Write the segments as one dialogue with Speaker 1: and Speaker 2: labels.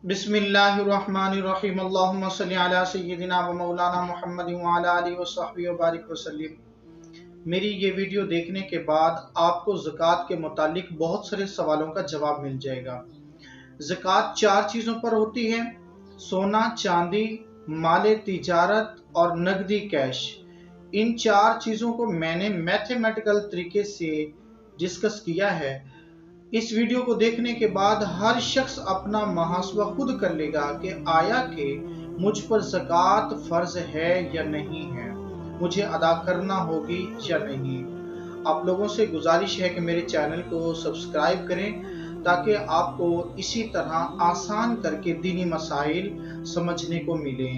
Speaker 1: बिस्मिल्लाहिर्रहमानिर्रहीम अल्लाहुम्मा सल्ली अला सय्यिदिना व मौलाना मुहम्मद व अला आलिहि व सहबिहि व बारिक वसल्लम। मेरी ये वीडियो देखने के बाद आपको ज़कात के मुतालिक बहुत सारे सवालों का जवाब मिल जाएगा। ज़कात चार चीज़ों पर होती है: सोना, चांदी, माले तिजारत और नगदी कैश। इन चार चीज़ों को मैंने मैथमेटिकल तरीके से डिस्कस किया है। इस वीडियो को देखने के बाद हर शख्स अपना मुहासबा खुद कर लेगा कि आया कि मुझ पर ज़कात फ़र्ज है या नहीं है, मुझे अदा करना होगी या नहीं। आप लोगों से गुजारिश है कि मेरे चैनल को सब्सक्राइब करें ताकि आपको इसी तरह आसान करके दीनी मसाइल समझने को मिले।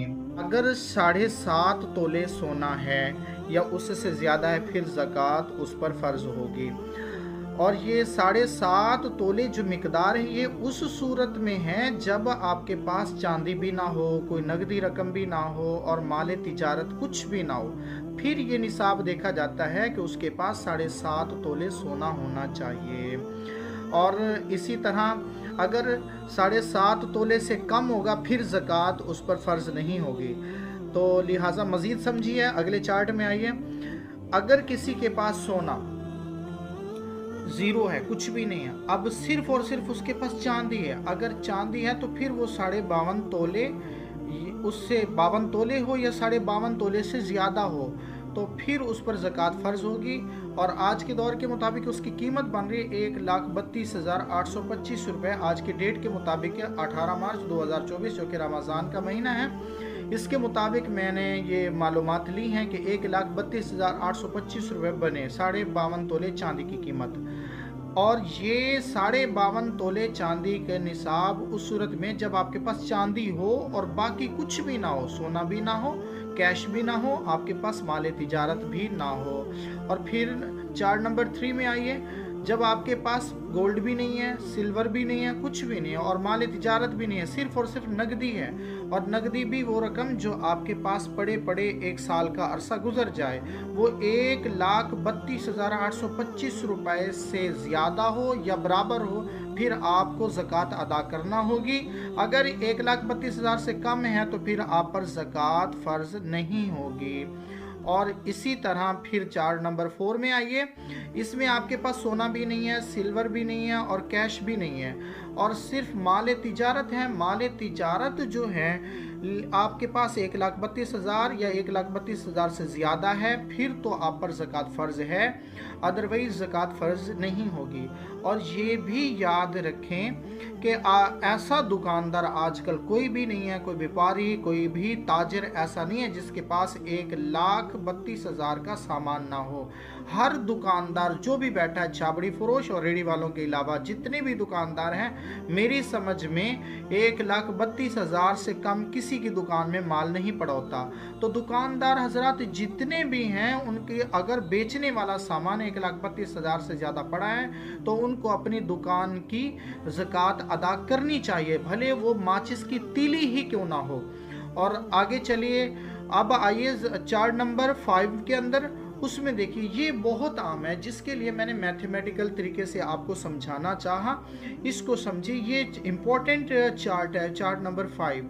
Speaker 1: अगर 7.5 तोले सोना है या उससे ज़्यादा है फिर ज़कात उस पर फ़र्ज होगी। और ये 7.5 तोले जो मिकदार है ये उस सूरत में है जब आपके पास चांदी भी ना हो, कोई नगदी रकम भी ना हो और माले तिजारत कुछ भी ना हो, फिर ये निसाब देखा जाता है कि उसके पास 7.5 तोले सोना होना चाहिए। और इसी तरह अगर 7.5 तोले से कम होगा फिर ज़कात उस पर फ़र्ज नहीं होगी। तो लिहाजा मज़ीद समझिए, अगले चार्ट में आइए। अगर किसी के पास सोना ज़ीरो है, कुछ भी नहीं है, अब सिर्फ और सिर्फ उसके पास चांदी है, अगर चांदी है तो फिर वो 52.5 तोले, उससे 52 तोले हो या 52.5 तोले से ज़्यादा हो तो फिर उस पर ज़कात फ़र्ज होगी। और आज के दौर के मुताबिक उसकी कीमत बन रही है 1,32,825 रुपये। आज की डेट के मुताबिक 18 मार्च 2024 जो कि रमज़ान का महीना है, इसके मुताबिक मैंने ये मालूमात ली हैं कि 1,32,825 रुपये बने 52.5 तोले चांदी की कीमत। और ये 52.5 तोले चांदी के निसाब उस सूरत में जब आपके पास चांदी हो और बाकी कुछ भी ना हो, सोना भी ना हो, कैश भी ना हो, आपके पास माले तिजारत भी ना हो। और फिर चार्ट नंबर 3 में आइए। जब आपके पास गोल्ड भी नहीं है, सिल्वर भी नहीं है, कुछ भी नहीं है और माल तिजारत भी नहीं है, सिर्फ और सिर्फ नगदी है, और नगदी भी वो रकम जो आपके पास पड़े पड़े 1 साल का अरसा गुजर जाए, वो 1,32,825 रुपये से ज़्यादा हो या बराबर हो, फिर आपको ज़कात अदा करना होगी। अगर 1,32,000 से कम है तो फिर आप पर ज़कात फ़र्ज नहीं होगी। और इसी तरह फिर चार्ट नंबर 4 में आइए। इसमें आपके पास सोना भी नहीं है, सिल्वर भी नहीं है और कैश भी नहीं है और सिर्फ माल तिजारत है। माल तिजारत जो है आपके पास 1,32,000 या 1,32,000 से ज़्यादा है, फिर तो आप पर ज़कात फ़र्ज है, अदरवाइज़ ज़कात फ़र्ज नहीं होगी। और ये भी याद रखें कि ऐसा दुकानदार आजकल कोई भी नहीं है, कोई व्यापारी, कोई भी ताजिर ऐसा नहीं है जिसके पास 1,32,000 का सामान ना हो। हर दुकानदार जो भी बैठा है, छाबड़ी फरोश और रेडी वालों के अलावा जितने भी दुकानदार हैं, मेरी समझ में 1,32,000 से कम किसी की दुकान में माल नहीं पड़ा होता। तो दुकानदार हजरात जितने भी हैं, उनके अगर बेचने वाला सामान 1,32,000 से ज़्यादा पड़ा है तो उनको अपनी दुकान की ज़कात अदा करनी चाहिए, भले वो माचिस की तीली ही क्यों ना हो। और आगे चलिए, अब आइए चार्ट नंबर 5 के अंदर। उसमें देखिए ये बहुत आम है, जिसके लिए मैंने मैथमेटिकल तरीके से आपको समझाना चाहा। इसको समझिए, ये इम्पोर्टेंट चार्ट है। चार्ट नंबर 5,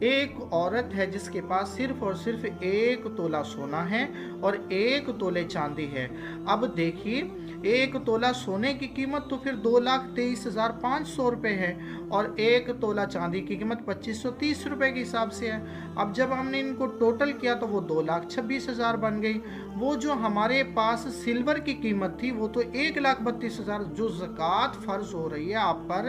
Speaker 1: एक औरत है जिसके पास सिर्फ और सिर्फ 1 तोला सोना है और 1 तोले चांदी है। अब देखिए 1 तोला सोने की कीमत तो फिर 2,23,500 रुपये है और 1 तोला चांदी की कीमत 2,530 रुपये के हिसाब से है। अब जब हमने इनको टोटल किया तो वो 2,26,000 बन गई। वो जो हमारे पास सिल्वर की कीमत थी वो तो 1,32,000, जो ज़कात फ़र्ज हो रही है आप पर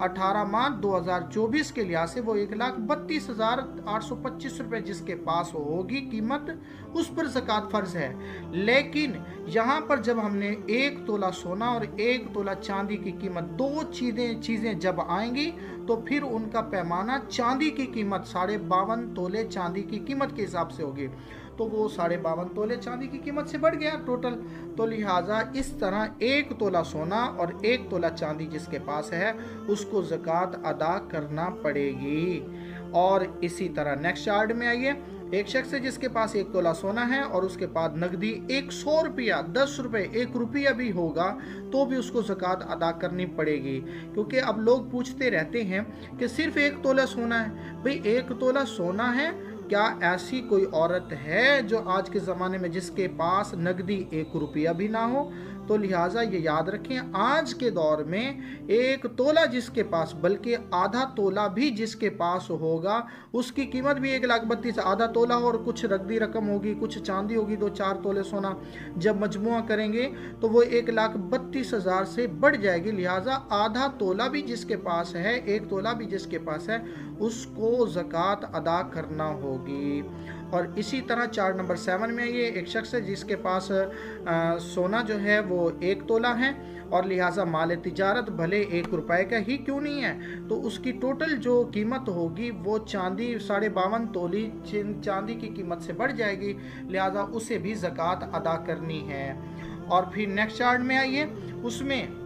Speaker 1: 18 मार्च 2024 के लिहाज से वो 1,32,825 रुपये जिसके पास होगी कीमत, उस पर ज़कात फ़र्ज है। लेकिन यहाँ पर जब हमने 1 तोला सोना और 1 तोला चांदी की कीमत, दो चीज़ें जब आएंगी तो फिर उनका पैमाना चांदी की कीमत 52.5 तोले चांदी की कीमत के हिसाब से होगी, तो वो 52.5 तोले चांदी की कीमत से बढ़ गया टोटल। तो लिहाजा इस तरह 1 तोला सोना और 1 तोला चांदी जिसके पास है उसको ज़कात अदा करना पड़ेगी। और इसी तरह नेक्स्ट चार्ट में आइए। एक शख्स है जिसके पास 1 तोला सोना है और उसके पास नकदी 100 रुपया, 10 रुपये, 1 रुपया भी होगा तो भी उसको ज़कात अदा करनी पड़ेगी। क्योंकि अब लोग पूछते रहते हैं कि सिर्फ 1 तोला सोना है। भाई 1 तोला सोना है, क्या ऐसी कोई औरत है जो आज के ज़माने में जिसके पास नकदी 1 रुपया भी ना हो? तो लिहाजा ये याद रखें, आज के दौर में 1 तोला जिसके पास, बल्कि आधा तोला भी जिसके पास होगा, उसकी कीमत भी 1,32,000। आधा तोला और कुछ नकदी रकम होगी, कुछ चांदी होगी, 2-4 तोले सोना, जब मजमुआ करेंगे तो वो 1,32,000 से बढ़ जाएगी। लिहाजा आधा तोला भी जिसके पास है, 1 तोला भी जिसके पास है, उसको ज़कात अदा करना होगी। और इसी तरह चार्ट नंबर 7 में ये एक शख्स है जिसके पास सोना जो है वो 1 तोला है और लिहाजा माल तिजारत भले 1 रुपए का ही क्यों नहीं है, तो उसकी टोटल जो कीमत होगी वो चांदी 52.5 तोली चांदी की कीमत से बढ़ जाएगी। लिहाजा उसे भी ज़कात अदा करनी है। और फिर नेक्स्ट चार्ट में आइए, उसमें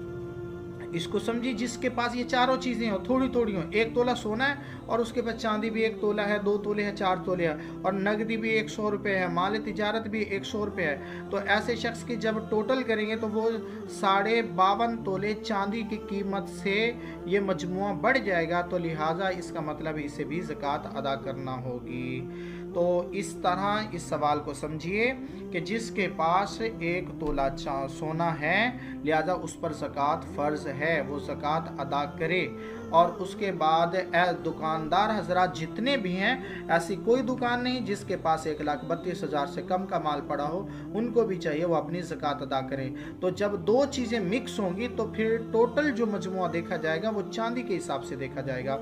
Speaker 1: इसको समझिए जिसके पास ये चारों चीज़ें हो, थोड़ी थोड़ी हो, 1 तोला सोना है और उसके पास चांदी भी 1 तोला है, 2 तोले है, 4 तोले है, और नगदी भी 100 रुपये है, माल तिजारत भी 100 रुपये है। तो ऐसे शख्स की जब टोटल करेंगे तो वो 52.5 तोले चांदी की कीमत से ये मजमुआ बढ़ जाएगा। तो लिहाजा इसका मतलब इसे भी ज़कात अदा करना होगी। तो इस तरह इस सवाल को समझिए कि जिसके पास 1 तोला सोना है, लिहाजा उस पर ज़कात फ़र्ज़ है, वो ज़कात अदा करे। और उसके बाद दुकानदार हजरात जितने भी हैं, ऐसी कोई दुकान नहीं जिसके पास 1,32,000 से कम का माल पड़ा हो, उनको भी चाहिए वो अपनी ज़कात अदा करें। तो जब 2 चीज़ें मिक्स होंगी तो फिर टोटल जो मजमुआ देखा जाएगा वो चांदी के हिसाब से देखा जाएगा।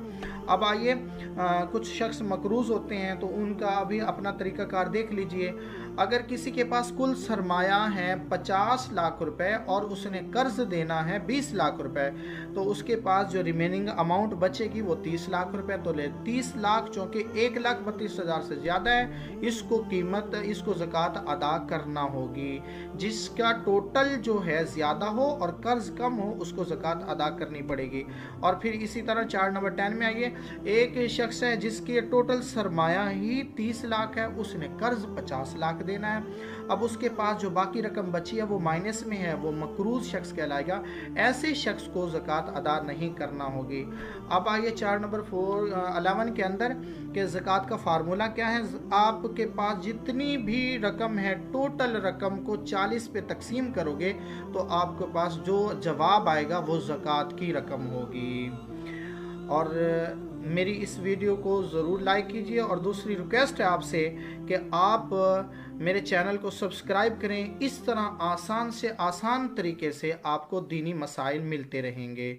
Speaker 1: अब आइए, कुछ शख्स मकरूज़ होते हैं तो उनका अभी अपना तरीक़ाकार देख लीजिए। अगर किसी के पास कुल सरमाया है 50 लाख रुपए और उसने कर्ज देना है 20 लाख रुपए, तो उसके पास जो रिमेनिंग अमाउंट बचेगी वो 30 लाख रुपए। तो ले 30 लाख चूँकि 1,32,000 से ज़्यादा है, इसको ज़कात अदा करना होगी। जिसका टोटल जो है ज़्यादा हो और कर्ज कम हो, उसको ज़कात अदा करनी पड़ेगी। और फिर इसी तरह चार्ट नंबर 10 में आइए, एक शख्स है जिसके टोटल सरमाया ही 30 लाख है, उसने कर्ज 50 लाख देना है। अब उसके पास जो बाकी रकम बची है वो माइनस में है, वो मकरूज शख्स कहलाएगा। ऐसे शख्स को ज़कात अदा नहीं करना होगी। अब आइए चार्ट नंबर 11 के अंदर कि ज़कात का फार्मूला क्या है। आपके पास जितनी भी रकम है, टोटल रकम को 40 पे तकसीम करोगे तो आपके पास जो जवाब आएगा वो ज़कात की रकम होगी। और मेरी इस वीडियो को ज़रूर लाइक कीजिए। और दूसरी रिक्वेस्ट है आपसे कि आप मेरे चैनल को सब्सक्राइब करें। इस तरह आसान से आसान तरीके से आपको दीनी मसाइल मिलते रहेंगे।